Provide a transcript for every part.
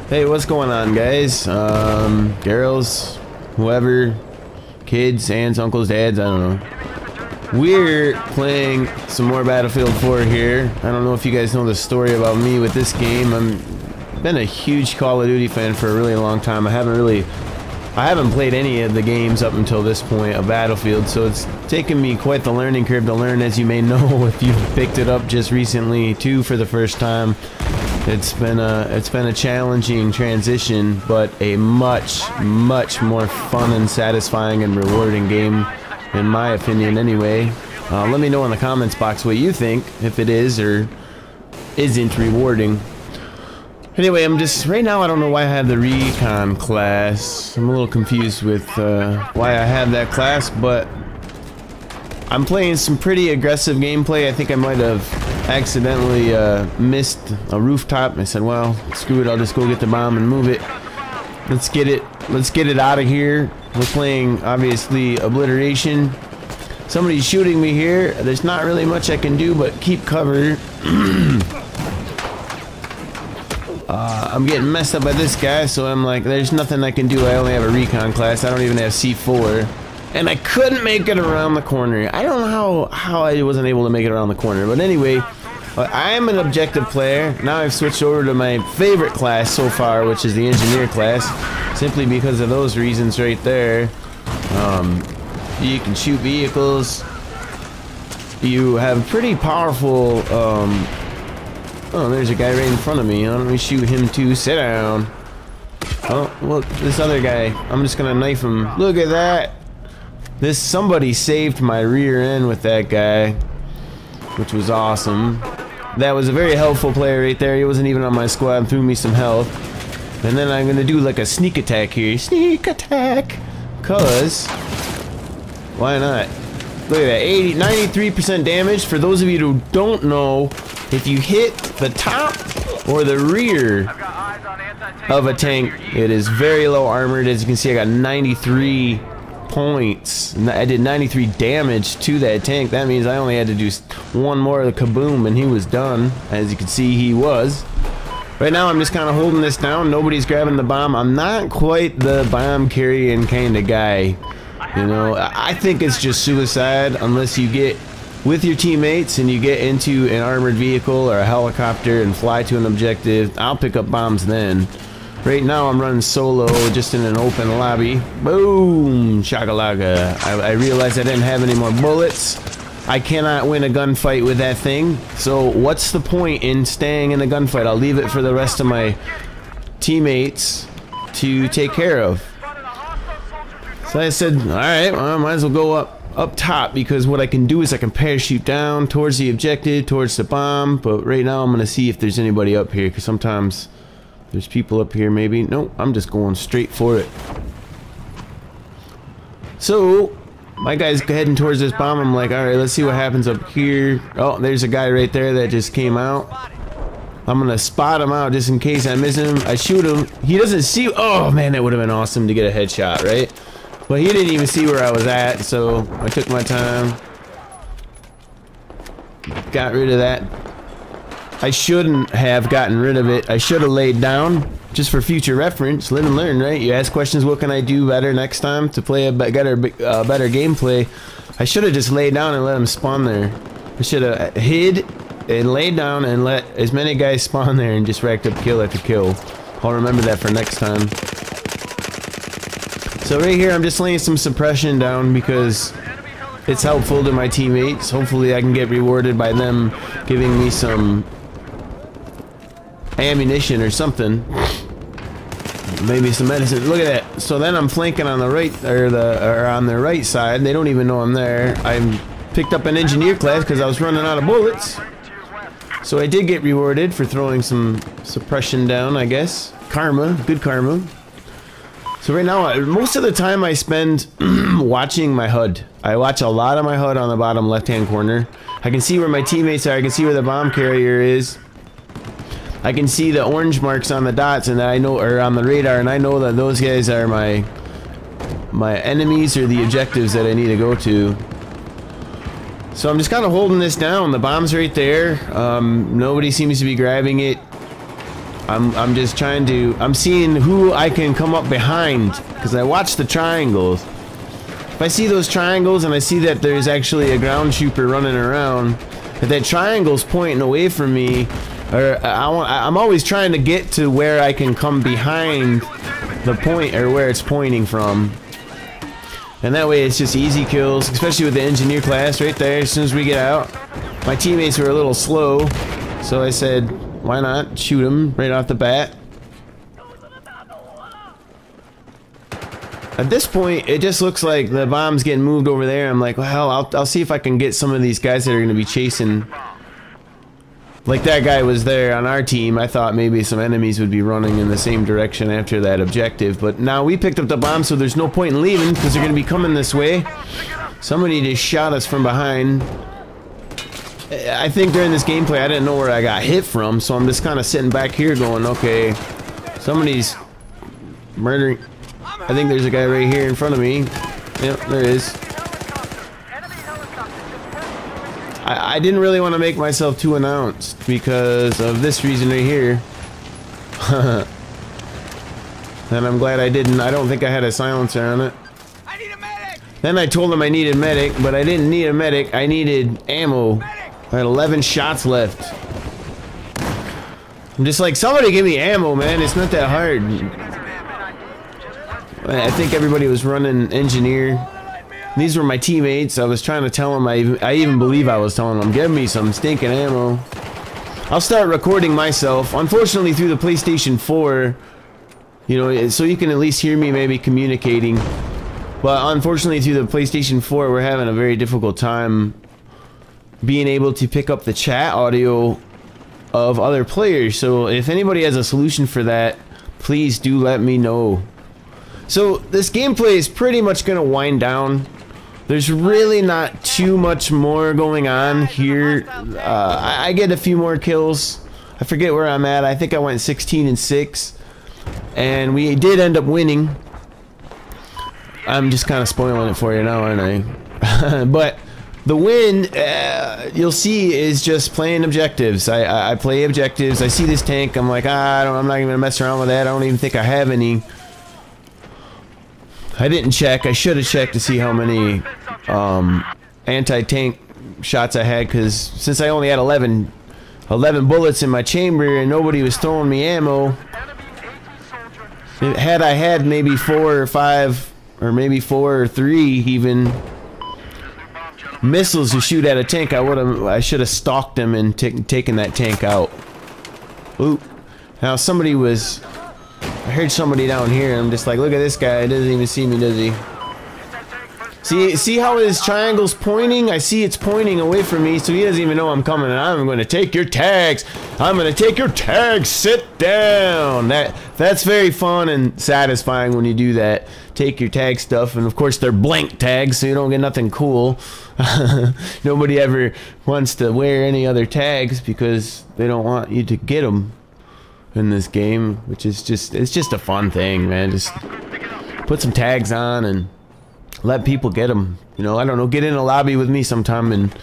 Hey, what's going on, guys? Girls, whoever, kids, aunts, uncles, dads, I don't know. We're playing some more Battlefield 4 here. I don't know if you guys know the story about me with this game. I've been a huge Call of Duty fan for a really long time. I haven't played any of the games up until this point of Battlefield, so it's taken me quite the learning curve to learn, as you may know if you've picked it up just recently too for the first time. It's been a challenging transition, but a much more fun and satisfying and rewarding game, in my opinion anyway. Let me know in the comments box what you think, if it is or isn't rewarding. Anyway, right now I don't know why I have the recon class. I'm a little confused with why I have that class, but I'm playing some pretty aggressive gameplay. I think I might have accidentally missed a rooftop. I said, well, screw it, I'll just go get the bomb and move it. Let's get it out of here. We're playing, obviously, Obliteration. Somebody's shooting me here. There's not really much I can do but keep cover. I'm getting messed up by this guy, so I'm like, there's nothing I can do. I only have a recon class. I don't even have C4. And I couldn't make it around the corner. I don't know how I wasn't able to make it around the corner. But anyway, I am an objective player. Now I've switched over to my favorite class so far, which is the engineer class. Simply because of those reasons right there. You can shoot vehicles. You have pretty powerful... oh, there's a guy right in front of me. Why don't we shoot him too? Sit down. Oh, look, this other guy. I'm just gonna knife him. Look at that. Somebody saved my rear end with that guy, which was awesome. That was a very helpful player right there. He wasn't even on my squad and threw me some health. And then I'm gonna do like a sneak attack here. Sneak attack! Cause why not? Look at that, 93% damage. For those of you who don't know, if you hit the top or the rear of a tank, it is very low armored. As you can see, I got 93 points. I did 93 damage to that tank. That means I only had to do one more of the kaboom and he was done. As you can see, he was. Right now I'm just kind of holding this down. Nobody's grabbing the bomb. I'm not quite the bomb carrying kind of guy. You know, I think it's just suicide unless you get with your teammates and you get into an armored vehicle or a helicopter and fly to an objective. I'll pick up bombs then. Right now I'm running solo just in an open lobby. Boom! Shagalaga. I realized I didn't have any more bullets. I cannot win a gunfight with that thing. So what's the point in staying in a gunfight? I'll leave it for the rest of my teammates to take care of. So I said, alright, well, I might as well go up top, because what I can do is I can parachute down towards the objective, towards the bomb. But right now I'm going to see if there's anybody up here, because sometimes there's people up here maybe. Nope, I'm just going straight for it. So my guy's heading towards this bomb. I'm like, alright, let's see what happens up here. Oh, there's a guy right there that just came out. I'm gonna spot him out just in case I miss him. I shoot him. He doesn't see. Oh man, that would have been awesome to get a headshot, right? But he didn't even see where I was at, so I took my time. Got rid of that. I shouldn't have gotten rid of it. I should have laid down, just for future reference. Live and learn, right? You ask questions, what can I do better next time to play a better gameplay? I should have just laid down and let him spawn there. I should have hid and laid down and let as many guys spawn there and just racked up kill after kill. I'll remember that for next time. So right here I'm just laying some suppression down because it's helpful to my teammates. Hopefully I can get rewarded by them giving me some ammunition or something. Maybe some medicine. Look at that. So then I'm flanking on the right, or on the right side. They don't even know I'm there. I picked up an engineer class because I was running out of bullets. So I did get rewarded for throwing some suppression down, I guess. Karma, good karma. So right now, most of the time I spend watching my HUD. I watch a lot of my HUD on the bottom left-hand corner. I can see where my teammates are. I can see where the bomb carrier is. I can see the orange marks on the dots, and that I know, or on the radar, and I know that those guys are my enemies or the objectives that I need to go to. So I'm just kind of holding this down. The bomb's right there. Nobody seems to be grabbing it. I'm just trying to, I'm seeing who I can come up behind, because I watch the triangles. If I see those triangles and I see that there's actually a ground trooper running around, if that triangle's pointing away from me, or I'm always trying to get to where I can come behind the point, or where it's pointing from. And that way it's just easy kills, especially with the engineer class right there. As soon as we get out, my teammates were a little slow, so I said, why not shoot them right off the bat? At this point, it just looks like the bomb's getting moved over there. I'm like, well, I'll see if I can get some of these guys that are going to be chasing. Like that guy was there on our team. I thought maybe some enemies would be running in the same direction after that objective. But now we picked up the bomb, so there's no point in leaving because they're going to be coming this way. Somebody just shot us from behind. I think during this gameplay, I didn't know where I got hit from, so I'm just kind of sitting back here going, okay, somebody's murdering. I think there's a guy right here in front of me. Yep, there is. I didn't really want to make myself too announced because of this reason right here. And I'm glad I didn't. I don't think I had a silencer on it. I need a medic! Then I told him I needed medic, but I didn't need a medic. I needed ammo. I had 11 shots left. I'm just like, somebody give me ammo, man. It's not that hard. I think everybody was running engineer. These were my teammates. I was trying to tell them, I even believe I was telling them, give me some stinking ammo. I'll start recording myself. Unfortunately, through the PlayStation 4, you know, so you can at least hear me maybe communicating. But unfortunately, through the PlayStation 4, we're having a very difficult time being able to pick up the chat audio of other players. So if anybody has a solution for that, please do let me know. So this gameplay is pretty much going to wind down. There's really not too much more going on here. I get a few more kills. I forget where I'm at. I think I went 16-6. And we did end up winning. I'm just kind of spoiling it for you now, aren't I? But the win, you'll see, is just playing objectives. I play objectives. I see this tank. I'm like, I'm not even gonna mess around with that. I don't even think I have any. I didn't check. I should have checked to see how many anti-tank shots I had, because since I only had 11 bullets in my chamber and nobody was throwing me ammo, had I had maybe 4 or 5, or maybe 4 or 3 even missiles to shoot at a tank, I should have stalked them and taken that tank out. Oop. Now I heard somebody down here. I'm just like, look at this guy. He doesn't even see me, does he? See how his triangle's pointing? I see it's pointing away from me, so he doesn't even know I'm coming. And I'm going to take your tags. I'm going to take your tags. Sit down. That's very fun and satisfying when you do that. Take your tag stuff, and of course they're blank tags, so you don't get nothing cool. Nobody ever wants to wear any other tags because they don't want you to get them in this game, which is it's just a fun thing, man. Just put some tags on and let people get them. You know, I don't know, get in a lobby with me sometime and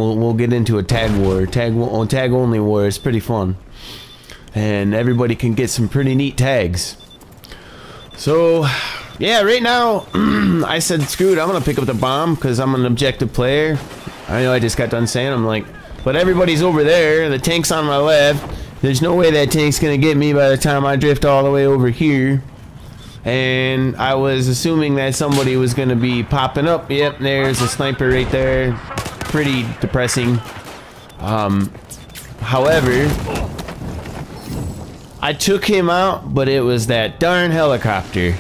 we'll get into a tag war, tag only war. It's pretty fun, and everybody can get some pretty neat tags. So yeah, right now I said screw it, I'm gonna pick up the bomb because I'm an objective player. I know I just got done saying, I'm like, but everybody's over there, the tank's on my left. There's no way that tank's gonna get me by the time I drift all the way over here. And I was assuming that somebody was gonna be popping up. Yep, there's a sniper right there. Pretty depressing. However, I took him out, but it was that darn helicopter.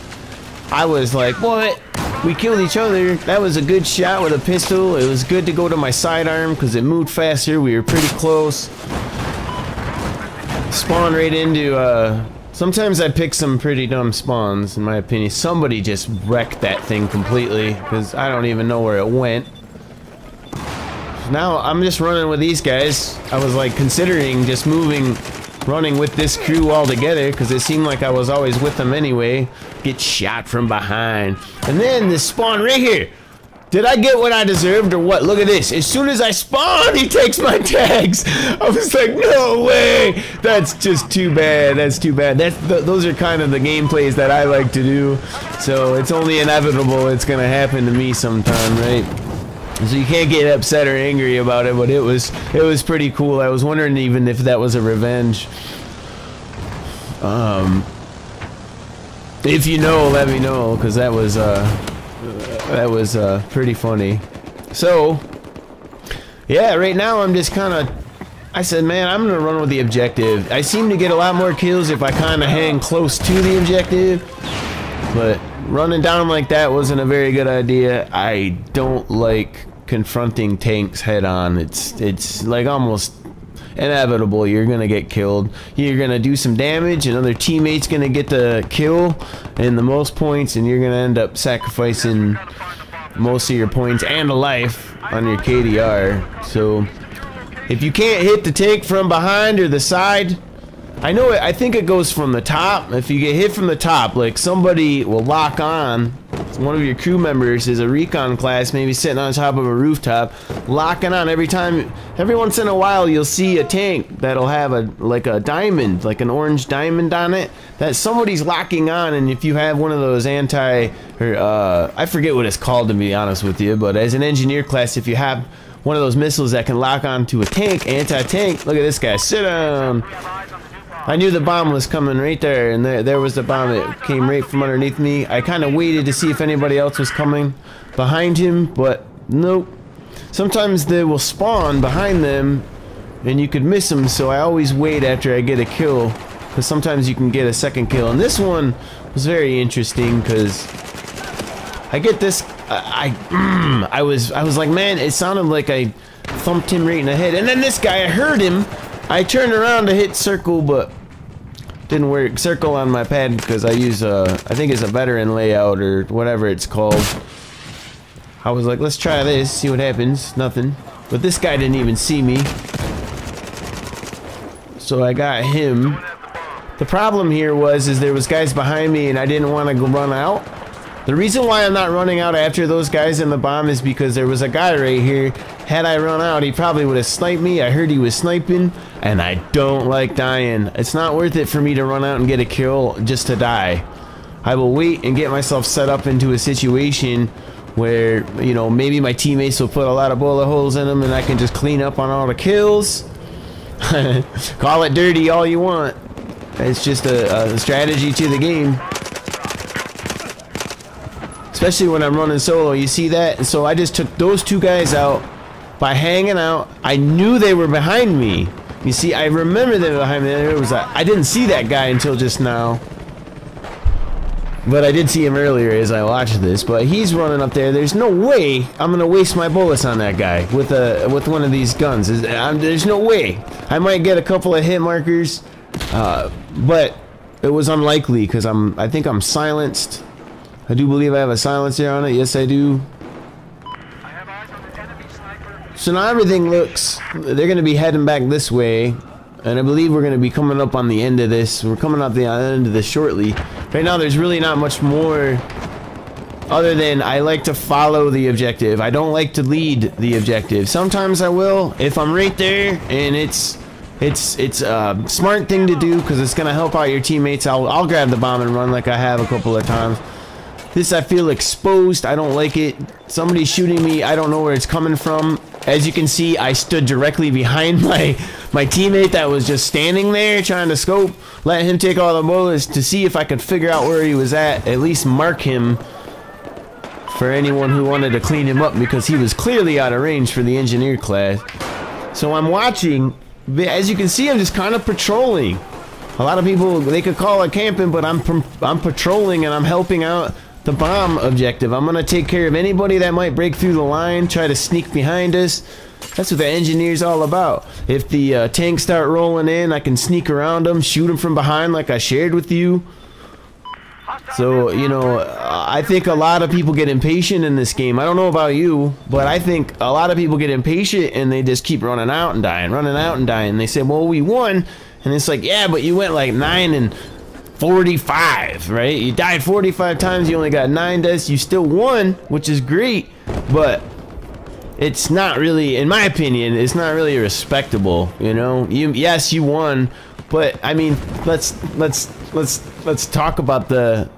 I was like, what? We killed each other. That was a good shot with a pistol. It was good to go to my sidearm because it moved faster. We were pretty close. Spawn right into, sometimes I pick some pretty dumb spawns, in my opinion. Somebody just wrecked that thing completely, because I don't even know where it went. Now, I'm just running with these guys. I was, like, considering just running with this crew all together, because it seemed like I was always with them anyway. Get shot from behind. And then this spawn right here. Did I get what I deserved or what? Look at this. As soon as I spawn, he takes my tags. I was like, no way. That's just too bad. That's too bad. Those are kind of the gameplays that I like to do. So it's only inevitable it's going to happen to me sometime, right? So you can't get upset or angry about it, but it was pretty cool. I was wondering even if that was a revenge. If you know, let me know, because that was pretty funny. So yeah, right now I'm just kind of, I said, man, I'm gonna run with the objective. I seem to get a lot more kills if I kind of hang close to the objective, but running down like that wasn't a very good idea. I don't like confronting tanks head on. It's like almost inevitable. You're gonna get killed. You're gonna do some damage, another teammate's gonna get the kill and the most points, and you're gonna end up sacrificing most of your points and a life on your KDR. So if you can't hit the tank from behind or the side, I think it goes from the top. If you get hit from the top, like somebody will lock on, one of your crew members is a recon class, maybe sitting on top of a rooftop, locking on. Every once in a while you'll see a tank that'll have like a diamond, like an orange diamond on it, that somebody's locking on. And if you have one of those I forget what it's called, to be honest with you, but as an engineer class, if you have one of those missiles that can lock onto a tank, anti-tank, look at this guy, sit down. I knew the bomb was coming right there, and there was the bomb. It came right from underneath me. I kind of waited to see if anybody else was coming behind him, but nope. Sometimes they will spawn behind them, and you could miss them, so I always wait after I get a kill, because sometimes you can get a second kill. And this one was very interesting, because I get this. I was like, man, it sounded like I thumped him right in the head, and then this guy, I heard him. I turned around to hit circle, but didn't work. Circle on my pad because I use I think it's a veteran layout or whatever it's called. I was like, let's try this, see what happens. Nothing. But this guy didn't even see me, so I got him. The problem here is there was guys behind me and I didn't want to go run out. The reason why I'm not running out after those guys in the bomb is because there was a guy right here. Had I run out, he probably would have sniped me. I heard he was sniping, and I don't like dying. It's not worth it for me to run out and get a kill just to die. I will wait and get myself set up into a situation where, you know, maybe my teammates will put a lot of bullet holes in them and I can just clean up on all the kills. Call it dirty all you want. It's just a strategy to the game. Especially when I'm running solo, you see that? And so I just took those two guys out by hanging out. I knew they were behind me. You see, I remember they were behind me. I didn't see that guy until just now. But I did see him earlier as I watched this. But he's running up there. There's no way I'm going to waste my bullets on that guy with one of these guns. There's no way. I might get a couple of hit markers. But it was unlikely because I think I'm silenced. I do believe I have a silencer on it. Yes, I do. So now everything looks, they're going to be heading back this way. And I believe we're going to be coming up on the end of this. We're coming up the end of this shortly. Right now, there's really not much more other than I like to follow the objective. I don't like to lead the objective. Sometimes I will if I'm right there and it's a smart thing to do because it's going to help out your teammates. I'll grab the bomb and run like I have a couple of times. This, I feel exposed. I don't like it. Somebody's shooting me. I don't know where it's coming from. As you can see, I stood directly behind my teammate that was just standing there trying to scope. Let him take all the bullets to see if I could figure out where he was at least mark him for anyone who wanted to clean him up because he was clearly out of range for the engineer class. So I'm watching. As you can see, I'm just kind of patrolling. A lot of people, they could call it camping, but I'm patrolling and I'm helping out the bomb objective. I'm gonna take care of anybody that might break through the line, try to sneak behind us. That's what the engineer's all about. If the tanks start rolling in, I can sneak around them, shoot them from behind like I shared with you. So, you know, I think a lot of people get impatient in this game. I don't know about you, but I think a lot of people get impatient and they just keep running out and dying, running out and dying. They say, well, we won. And it's like, yeah, but you went like 9 and 45, right? You died 45 times, you only got 9 deaths, you still won, which is great, but it's not really, in my opinion, it's not really respectable, you know? Yes, you won, but I mean, let's talk about the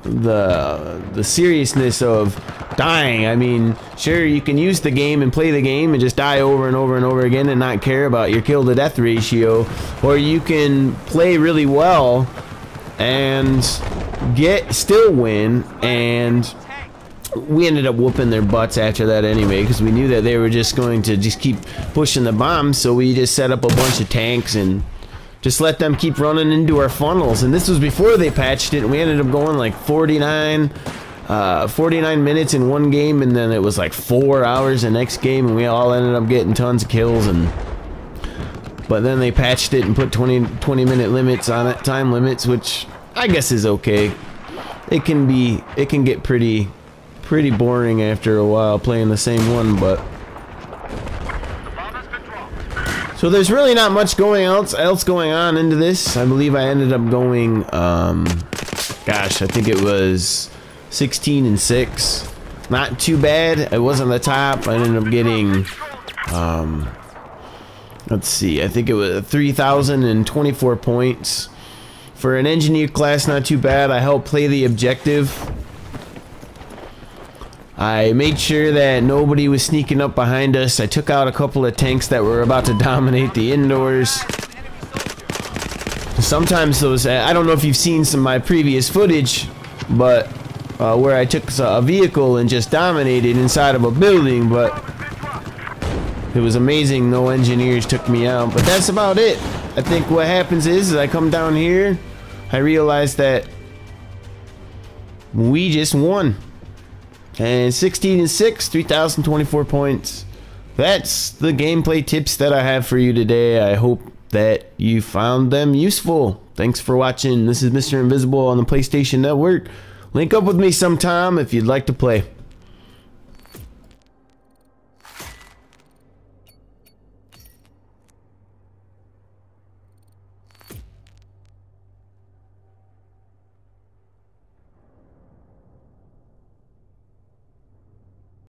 seriousness of dying. I mean, sure, you can use the game and play the game and just die over and over and over again and not care about your kill to death ratio, or you can play really well and still win. And we ended up whooping their butts after that anyway, because we knew that they were just going to just keep pushing the bombs, so we just set up a bunch of tanks and just let them keep running into our funnels. And this was before they patched it, and we ended up going like 49 minutes in one game, and then it was like 4 hours the next game, and we all ended up getting tons of kills. But then they patched it and put 20-minute limits on it, time limits, which I guess is okay. It can get pretty boring after a while playing the same one, but so there's really not much else going on into this. I believe I ended up going gosh, I think it was 16-6. Not too bad. It wasn't the top. I ended up getting let's see, I think it was 3,024 points. For an engineer class, not too bad. I helped play the objective. I made sure that nobody was sneaking up behind us. I took out a couple of tanks that were about to dominate the indoors. Sometimes those, I don't know if you've seen some of my previous footage, but where I took a vehicle and just dominated inside of a building, but it was amazing. No engineers took me out, but that's about it. I think what happens is I come down here, I realize that we just won. And 16-6, 3,024 points. That's the gameplay tips that I have for you today. I hope that you found them useful. Thanks for watching. This is Mr. Invisible on the PlayStation Network. Link up with me sometime if you'd like to play.